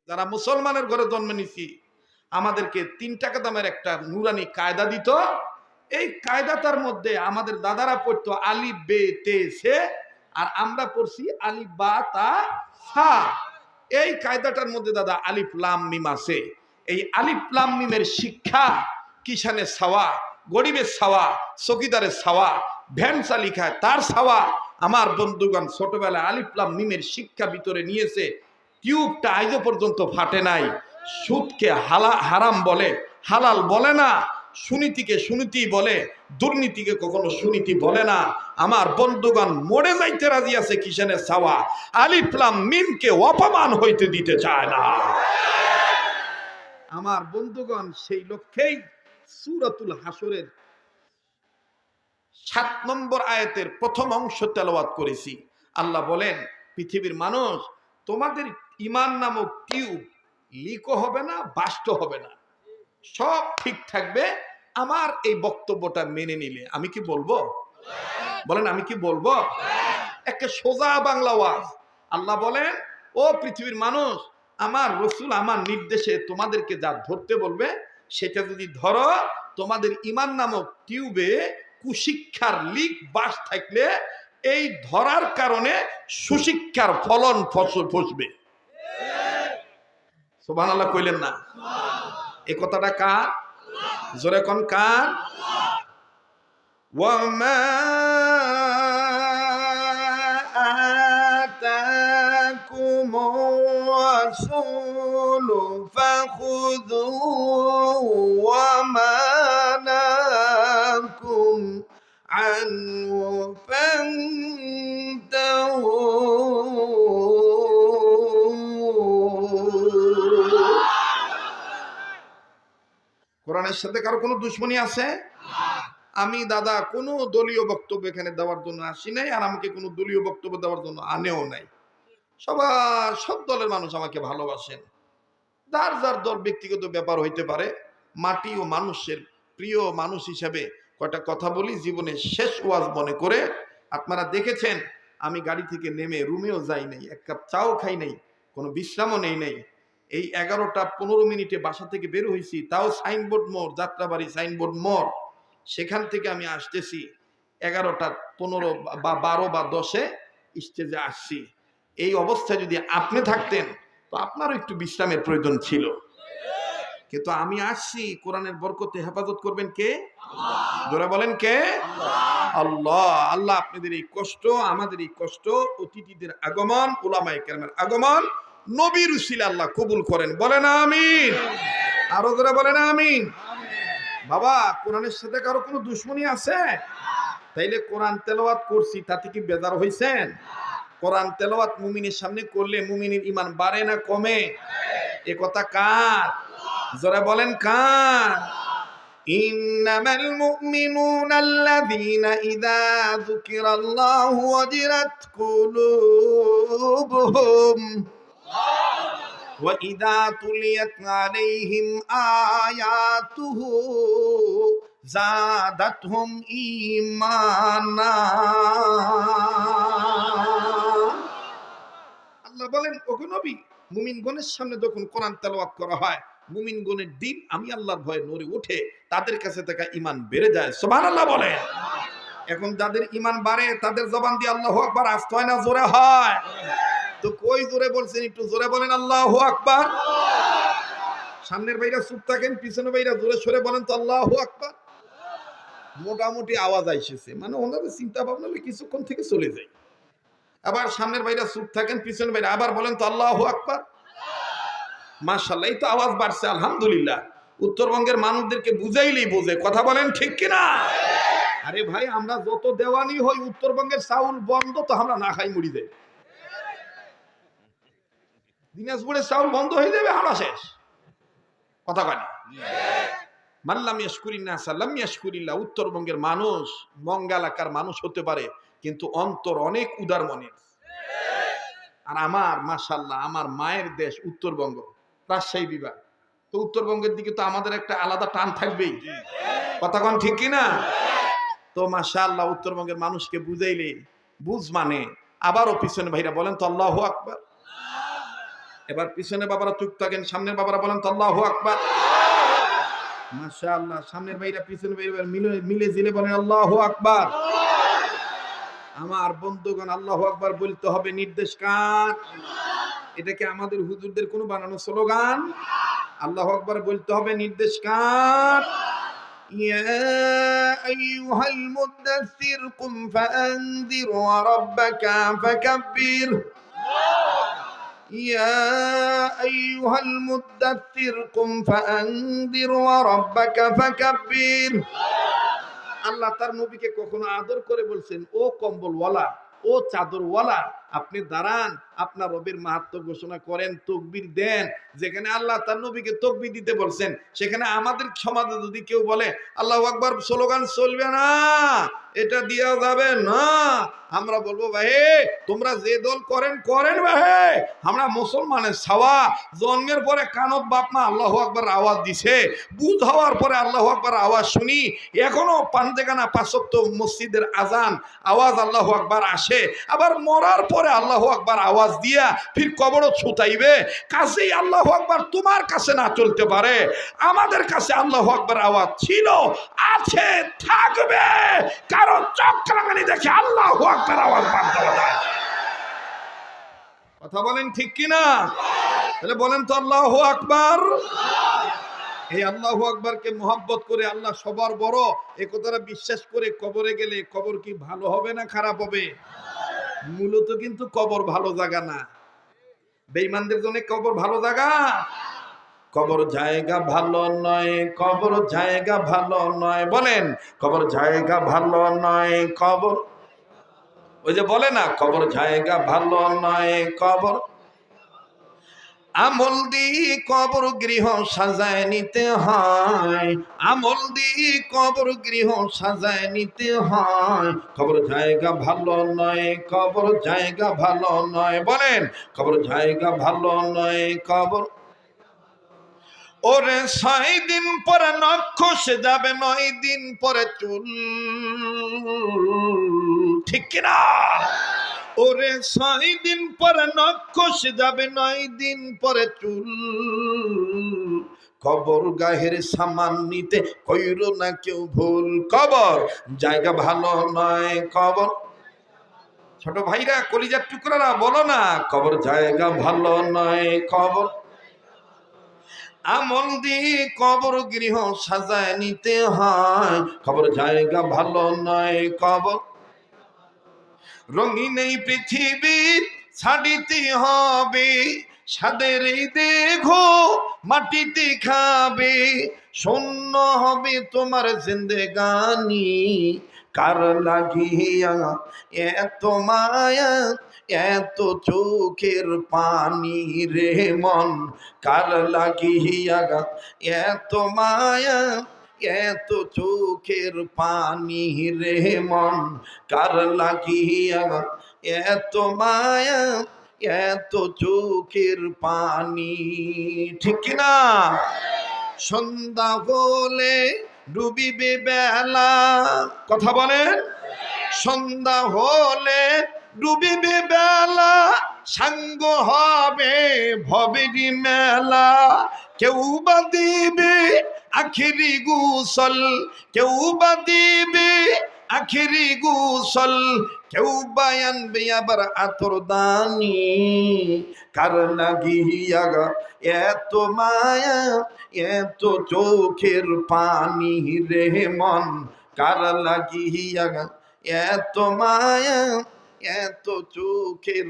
যারা মুসলমানের ঘরে জন্ম নিছি আমাদেরকে 3 টাকা দামের একটা নুরানি কায়দা দিত। এই কায়দাটার মধ্যে আমাদের দাদারা পড়তো আলিফ বে তে সে, আর আমরা পড়ছি আলিফ বা তা সা। এই কায়দাটার মধ্যে দাদা আলিফ লাম মিম আছে। এই আলিফ লাম মিমের শিক্ষা কিষানের ছাওয়া, গরিবের ছাওয়া, চকিদারের ছাওয়া, ভ্যান চালিকায় তার ছাওয়া। আমার বন্ধুগণ ছোটবেলায় আলিফ লাম মিমের শিক্ষা ভিতরে নিয়েছে, টিউবটা আজও পর্যন্ত ফাটে নাই। সুদকে হারাম বলে, হালাল বলে না। সুনীতিকে সুনীতি বলে, দুর্নীতিকে কখনো সুনীতি বলে না। আমার বন্ধুগণ মরে যাইতে রাজি আছে কিষানের ছাওয়া, আলিফ লাম মিমকে অপমান হইতে দিতে চায় না। আমার বন্ধুগণ সেই লক্ষ্যেই সূরাতুল হাসরের 7 নম্বর আয়াতের প্রথম অংশ তেলাওয়াত করেছি। আল্লাহ বলেন, পৃথিবীর মানুষ, তোমাদের ঈমান নামক টিউব লিকও হবে না, বাস্ট হবে না, সব ঠিক থাকবে আমার এই বক্তব্যটা মেনে নিলে। আমি কি বলবো? বলেন আমি কি বলবো? একটা সোজা বাংলা ওয়াজ। আল্লাহ বলেন, ও পৃথিবীর মানুষ, আমার রসুল আমার নির্দেশে তোমাদেরকে যা ধরতে বলবে সেটা যদি ধরো, তোমাদের ঈমান নামক টিউবে কুশিক্ষার লিক বাস থাকলে এই ধরার কারণে সুশিক্ষার ফলন ফসবে। সুবহানাল্লাহ কইলেন না? এই কথাটা কার? জোরে কোন কার? ওয়ামা আতাকুমুর রাসূলু ফাখুযুহু ওয়ামা নাহাকুম আনহু ফান্তাহু। কোরআনের সাথে কারো কোনো দুশ্মনী আছে? আমি দাদা কোনো দলীয় বক্তব্য এখানে দেওয়ার জন্য আসি নাই, আর আমাকে কোনো দলীয় বক্তব্য দেওয়ার জন্য আনেও নাই। সব দলের মানুষ আমাকে ভালোবাসেন। যার যার দল ব্যক্তিগত ব্যাপার হইতে পারে। মাটি ও মানুষের প্রিয় মানুষ হিসাবে কয়টা কথা বলি জীবনের শেষ ওয়াজ মনে করে। আপনারা দেখেছেন আমি গাড়ি থেকে নেমে রুমেও যাই নাই, এক কাপ চাও খাই নাই, কোনো বিশ্রামও নেই নাই। এই 11টা 15 মিনিটে বাসা থেকে বের হয়েছি, তাও সাইনবোর্ড মোড়, যাত্রাবাড়ি সাইনবোর্ড মোড়, সেখান থেকে আমি আসতেছি 11টা 15 বা 12 বা 10-এ স্টেজে আসছি। এই অবস্থায় যদি আপনি থাকতেন তো আপনারও একটু বিশ্রামের প্রয়োজন ছিল, কিন্তু আমি আসছি কোরআনের বরকতে। হেফাজত করবেন কে? জোরে বলেন কে? আল্লাহ। আল্লাহ আপনাদের এই কষ্ট, আমাদের এই কষ্ট, অতিথিদের আগমন, উলামায়ে কেরামের আগমন নবীর উসিলা আল্লাহ কবুল করেন। বলেন আমিন। আরো জোরে বলেন আমিন। বাবা, কোরআনের সাথে কারো কোনো দুশ্মনী আছে? তাইলে কোরআন তেলাওয়াত করছি, তাতে কি বেজার হইছেন? কোরআন তেলাওয়াত মুমিনের সামনে করলে মুমিনের ঈমান বাড়ে না কমে? এ কথা কার? জোরে বলেন কার? ইন্নামাল মুমিনুনা আল্লাযীনা ইযা যুকিরাল্লাহু ওয়াজিলাত কুলুবুহুম ওয়া ইযা তুলিয়াত আলাইহিম আয়াতুহু যাদাতহুম ঈমানা। আল্লাহ বলেন, ওগো নবী, মুমিনগণের সামনে যখন কোরআন তেলাওয়াত করা হয়, মুমিনগণের দিল আমি আল্লাহর ভয়ে নড়ে ওঠে, তাদের কাছে থাকা ঈমান বেড়ে যায়। সুবহানাল্লাহ বলেন। এখন যাদের ঈমান বাড়ে তাদের জবান দিয়ে আল্লাহু আকবার আসতে হয় না জোরে হয়? তো কই জোরে বলছেন? একটু জোরে বলেন আল্লাহু আকবার। সামনের ভাইরা চুপ থাকেন, পিছনের ভাইরা জোরে সরে বলেন তো আল্লাহু আকবার। মোটামুটি আওয়াজ আইসেছে, মানে ওনাদের চিন্তা ভাবনা কিছুক্ষণ থেকে চলে যায়। আবার সামনের ভাইরা চুপ থাকেন, পিছনের ভাইরা আবার বলেন তো আল্লাহু আকবার। মাশাআল্লাহ, এই তো আওয়াজ বাড়ছে, আলহামদুলিল্লাহ। উত্তরবঙ্গের মানুষদেরকে বুঝাইলেই বোঝে, কথা বলেন ঠিক কিনা? আরে ভাই, আমরা যত দেওয়ানি হই, উত্তরবঙ্গের চাউল বন্ধ তো আমরা না খাই মরি যাই। দিনাজপুরের চাউল বন্ধ হয়ে যাবে, আমরা শেষ। কথা কানি মাল্লাম ইয়াশকুরিন্নাস লাম ইয়াশকুরিল্লাহ। উত্তরবঙ্গের মানুষ মঙ্গা এলাকার মানুষ হতে পারে, কিন্তু অন্তর অনেক উদার মনের। আর আমার মাশাআল্লাহ, আমার মায়ের দেশ উত্তরবঙ্গ, রাজশাহী বিভাগ। তো উত্তরবঙ্গের দিকে তো আমাদের একটা আলাদা টান থাকবেই, কথা কোন ঠিক কিনা? তো মাশাআল্লাহ, উত্তরবঙ্গের মানুষকে বুঝাইলে বুঝ মানে। আবারও পিছনে ভাইরা বলেন তো আল্লাহু আকবার। এবার পিছনে বাবারা চুপ থাকেন, সামনের বাবারা বলেন তো আল্লাহু আকবার। মাশাআল্লাহ, সামনের ভাইরা পিছনের ভাইরা মিলে মিলে জিলে বলেন আল্লাহু আকবার। আমার বন্ধুগণ, আল্লাহু আকবার বলতে হবে, নির্দেশ কার? এটা কি আমাদের হুজুরদের কোনো বানানো স্লোগান? আল্লাহু আকবার বলতে হবে, নির্দেশ কার? ইয়া আইয়ুহাল মুদ্দাসসির কুম ফাআনযির ওয়া রাব্বাকা ফাকাব্বির। ইয়া আইয়ুহাল মুদ্দাসসির কুম ফাআনযির ওয়া রাব্বাকা ফাকাব্বির। আল্লাহ তার নবীকে কখনো আদর করে বলছেন, ও কম্বলওয়ালা, ও চাদরওয়ালা, আপনি দাঁড়ান, আপনার রবের মাহাত্ম্য ঘোষণা করেন, তাকবীর দেন। যেখানে আল্লাহ তার নবীকে তাকবীর দিতে বলছেন, সেখানে আমাদের সমাজে যদি কেউ বলে আল্লাহু আকবার স্লোগান চলবে না, এটা দেওয়া যাবে না, আমরা বলবো ভাই তোমরা যে দল করেন করেন ভাই, আমরা মুসলমানের ছাওয়া, জন্মের পরে কানত বাপ মা আল্লাহু আকবার আওয়াজ দিছে, বুঝ হওয়ার পরে আল্লাহু আকবার আওয়াজ শুনি, এখনো পান্তেখানা পাঁচক্ত মসজিদের আজান আওয়াজ আল্লাহু আকবার আসে, আবার মরার পরে আল্লাহু আকবার আওয়াজ দিয়া ফির কবরও ছুটাইবে। কাছেই আল্লাহু আকবার তোমার কাছে না চলতে পারে, আমাদের কাছে আল্লাহু আকবার আওয়াজ ছিল, আছে, থাকবে। কারণ চক্রামানি দেখে আল্লাহু আকবার আওয়াজ বাদ দেওয়া যায়। কথা বলেন ঠিক কিনা? তাহলে বলেন তো আল্লাহু আকবার। এই আল্লাহু আকবারকে মোহাব্বত করে আল্লাহ সবার বড় এ কথাটা বিশ্বাস করে কবরে গেলে কবর কি ভালো হবে না খারাপ হবে? মূলত কিন্তু কবর ভালো জায়গা না, বেঈমানদের জন্য কবর ভালো জায়গা। কবর জায়গা ভালো নয়, কবর জায়গা ভালো নয়, বলেন কবর জায়গা ভালো নয়, কবর, ওই যে বলে না কবর জায়গা ভালো নয়, কবর আমল দিয়ে কবর গৃহ সাজায় নিতে হয়, আমল দিয়ে কবর গৃহ সাজায় নিতে হয়, কবর জায়গা ভালো নয়, কবর জায়গা ভালো নয়, বলেন কবর জায়গা ভালো নয়, কবর। ওরে 6 দিন পরে নখ খসে যাবে, 9 দিন পরে চুল, ঠিক কিনা? ওরে 6 দিন পরে নখ খসে যাবে, 9 দিন পরে চুল, কবর গাহের সামান নিতে কইরো না কেউ ভুল, কবর জায়গা ভালো নয়, কবর। ছোট ভাইরা, কলিজার টুকরারা, বলো না কবর জায়গা ভালো নয়, কবর। আমল দিয়ে কবর গৃহ সাজায় নিতে হয়, কবর জায়গা ভালো নয়, কবর। রঙিন এই পৃথিবী ছাড়িতে হবে, সাদের এই দেহ মাটিতে খাবে, শূন্য হবে তোমার জিন্দেগানি, কার লাগিয়া এত মায়া এত চোখের পানি রে মন, কার লাগিয়া এত মায়া এত চোখের পানি রে মন, কার লাগিয়া এত মায়া এত চোখের পানি, ঠিক কিনা? সন্ধ্যা হলে ডুবিবে বেলা, কথা বলেন, সন্ধ্যা হলে ডুবিবে বেলা, সাঙ্গ হবে ভবেরি মেলা, কেউ বা দিবে আখিরি গোসল, কেউ বা দিবে আখিরি গোসল, কেউ বা আনবে আবার আতর দানি, কার লাগিয়া এত মায়া এত চোখের পানি রে মন, কার লাগিয়া এত মায়া এত চোখের